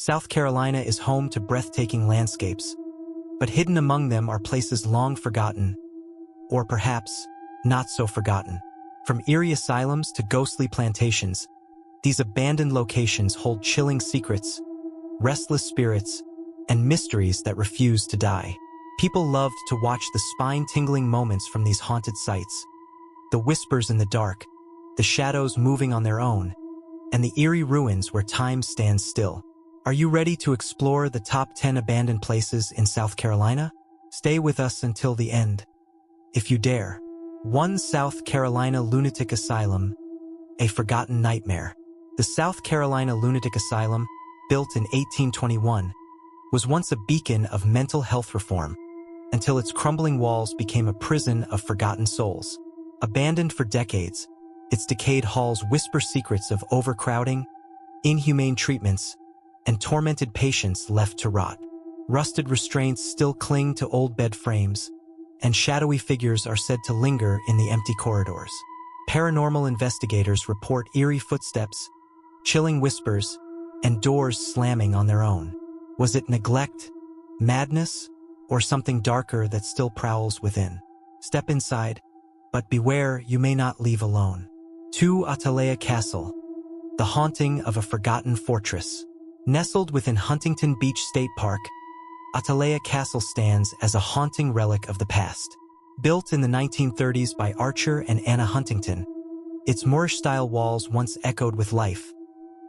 South Carolina is home to breathtaking landscapes, but hidden among them are places long forgotten, or perhaps not so forgotten. From eerie asylums to ghostly plantations, these abandoned locations hold chilling secrets, restless spirits, and mysteries that refuse to die. People loved to watch the spine-tingling moments from these haunted sites, the whispers in the dark, the shadows moving on their own, and the eerie ruins where time stands still. Are you ready to explore the top 10 abandoned places in South Carolina? Stay with us until the end, if you dare. 1. South Carolina Lunatic Asylum, a forgotten nightmare. The South Carolina Lunatic Asylum, built in 1821, was once a beacon of mental health reform, until its crumbling walls became a prison of forgotten souls. Abandoned for decades, its decayed halls whisper secrets of overcrowding, inhumane treatments, and tormented patients left to rot. Rusted restraints still cling to old bed frames, and shadowy figures are said to linger in the empty corridors. Paranormal investigators report eerie footsteps, chilling whispers, and doors slamming on their own. Was it neglect, madness, or something darker that still prowls within? Step inside, but beware, you may not leave alone. 2. Atalaya Castle, the haunting of a forgotten fortress. Nestled within Huntington Beach State Park, Atalaya Castle stands as a haunting relic of the past. Built in the 1930s by Archer and Anna Huntington, its Moorish-style walls once echoed with life,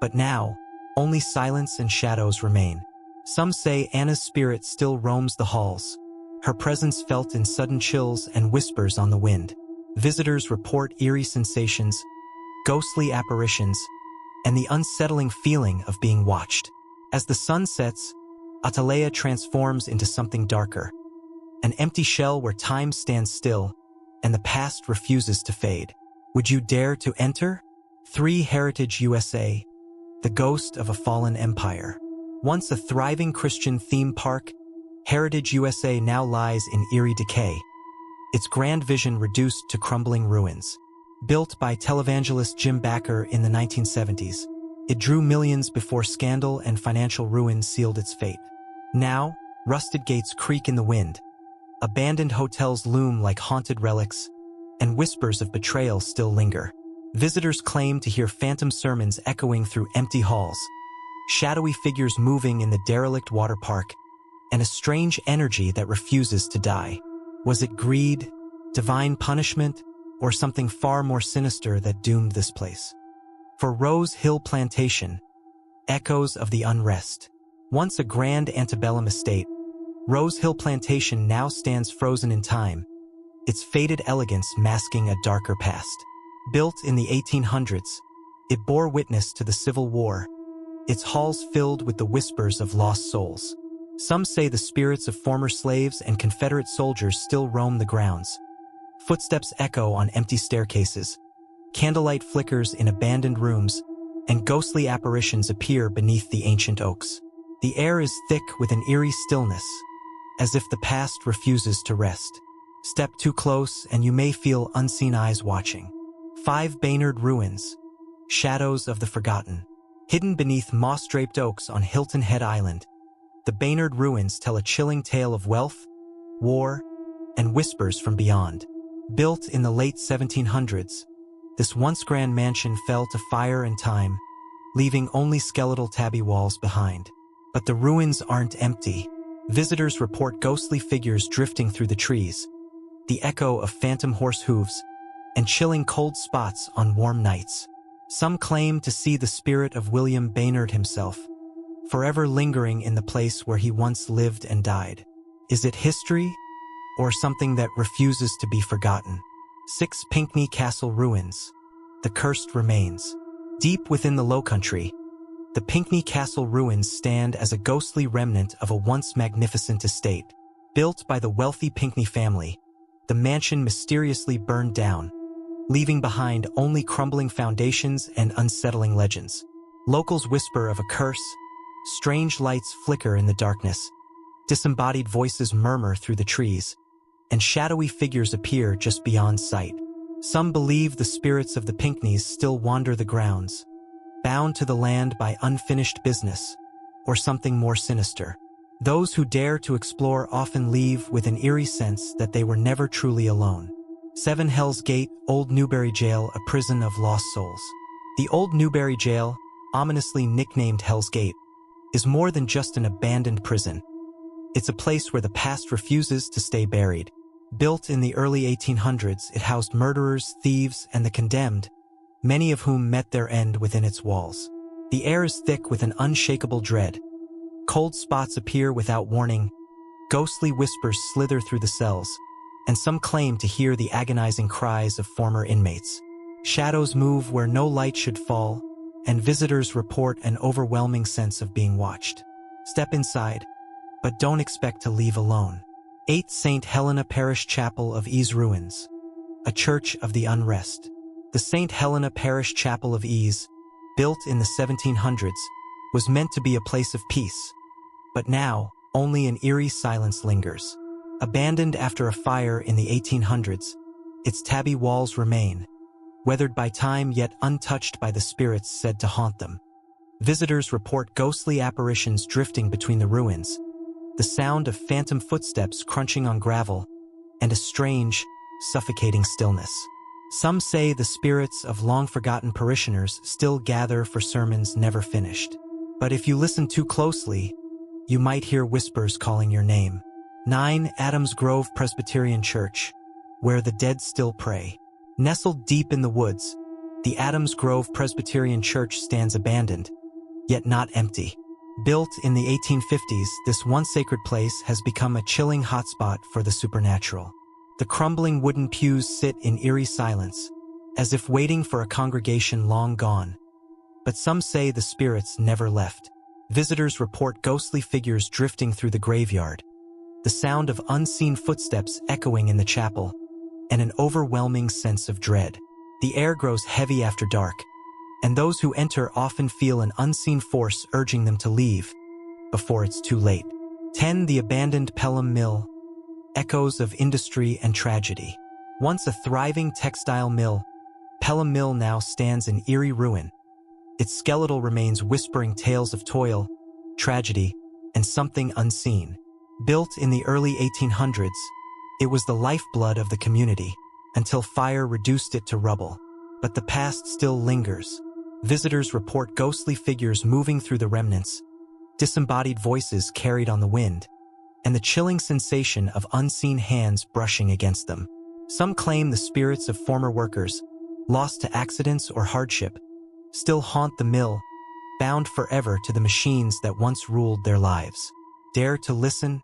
but now, only silence and shadows remain. Some say Anna's spirit still roams the halls, her presence felt in sudden chills and whispers on the wind. Visitors report eerie sensations, ghostly apparitions, and the unsettling feeling of being watched. As the sun sets, Atalaya transforms into something darker, an empty shell where time stands still and the past refuses to fade. Would you dare to enter? 3. Heritage USA, the ghost of a fallen empire. Once a thriving Christian theme park, Heritage USA now lies in eerie decay, its grand vision reduced to crumbling ruins. Built by televangelist Jim Bakker in the 1970s, it drew millions before scandal and financial ruin sealed its fate. Now, rusted gates creak in the wind, abandoned hotels loom like haunted relics, and whispers of betrayal still linger. Visitors claim to hear phantom sermons echoing through empty halls, shadowy figures moving in the derelict water park, and a strange energy that refuses to die. Was it greed, divine punishment, or something far more sinister that doomed this place? For Rose Hill Plantation, echoes of the unrest. Once a grand antebellum estate, Rose Hill Plantation now stands frozen in time, its faded elegance masking a darker past. Built in the 1800s, it bore witness to the Civil War, its halls filled with the whispers of lost souls. Some say the spirits of former slaves and Confederate soldiers still roam the grounds. Footsteps echo on empty staircases, candlelight flickers in abandoned rooms, and ghostly apparitions appear beneath the ancient oaks. The air is thick with an eerie stillness, as if the past refuses to rest. Step too close and you may feel unseen eyes watching. 5. Baynard Ruins, shadows of the forgotten. Hidden beneath moss-draped oaks on Hilton Head Island, the Baynard Ruins tell a chilling tale of wealth, war, and whispers from beyond. Built in the late 1700s, this once grand mansion fell to fire and time, leaving only skeletal tabby walls behind. But the ruins aren't empty. Visitors report ghostly figures drifting through the trees, the echo of phantom horse hooves, and chilling cold spots on warm nights. Some claim to see the spirit of William Baynard himself, forever lingering in the place where he once lived and died. Is it history, or something that refuses to be forgotten? 6. Pinckney Castle Ruins, the cursed remains. Deep within the Lowcountry, the Pinckney Castle ruins stand as a ghostly remnant of a once magnificent estate. Built by the wealthy Pinckney family, the mansion mysteriously burned down, leaving behind only crumbling foundations and unsettling legends. Locals whisper of a curse, strange lights flicker in the darkness, disembodied voices murmur through the trees, and shadowy figures appear just beyond sight. Some believe the spirits of the Pinckneys still wander the grounds, bound to the land by unfinished business, or something more sinister. Those who dare to explore often leave with an eerie sense that they were never truly alone. 7 Hell's Gate, Old Newberry Jail, a prison of lost souls. The Old Newberry Jail, ominously nicknamed Hell's Gate, is more than just an abandoned prison. It's a place where the past refuses to stay buried. Built in the early 1800s, it housed murderers, thieves, and the condemned, many of whom met their end within its walls. The air is thick with an unshakable dread. Cold spots appear without warning, ghostly whispers slither through the cells, and some claim to hear the agonizing cries of former inmates. Shadows move where no light should fall, and visitors report an overwhelming sense of being watched. Step inside, but don't expect to leave alone. 8 St. Helena Parish Chapel of Ease Ruins, a church of the unrest. The St. Helena Parish Chapel of Ease, built in the 1700s, was meant to be a place of peace, but now only an eerie silence lingers. Abandoned after a fire in the 1800s, its tabby walls remain, weathered by time yet untouched by the spirits said to haunt them. Visitors report ghostly apparitions drifting between the ruins, the sound of phantom footsteps crunching on gravel, and a strange, suffocating stillness. Some say the spirits of long-forgotten parishioners still gather for sermons never finished. But if you listen too closely, you might hear whispers calling your name. 9 Adams Grove Presbyterian Church, where the dead still pray. Nestled deep in the woods, the Adams Grove Presbyterian Church stands abandoned, yet not empty. Built in the 1850s, this once sacred place has become a chilling hotspot for the supernatural. The crumbling wooden pews sit in eerie silence, as if waiting for a congregation long gone. But some say the spirits never left. Visitors report ghostly figures drifting through the graveyard, the sound of unseen footsteps echoing in the chapel, and an overwhelming sense of dread. The air grows heavy after dark, and those who enter often feel an unseen force urging them to leave before it's too late. 10 The abandoned Pelham Mill, echoes of industry and tragedy. Once a thriving textile mill, Pelham Mill now stands in eerie ruin, its skeletal remains whispering tales of toil, tragedy, and something unseen. Built in the early 1800s, it was the lifeblood of the community, until fire reduced it to rubble. But the past still lingers. Visitors report ghostly figures moving through the remnants, disembodied voices carried on the wind, and the chilling sensation of unseen hands brushing against them. Some claim the spirits of former workers, lost to accidents or hardship, still haunt the mill, bound forever to the machines that once ruled their lives. Dare to listen,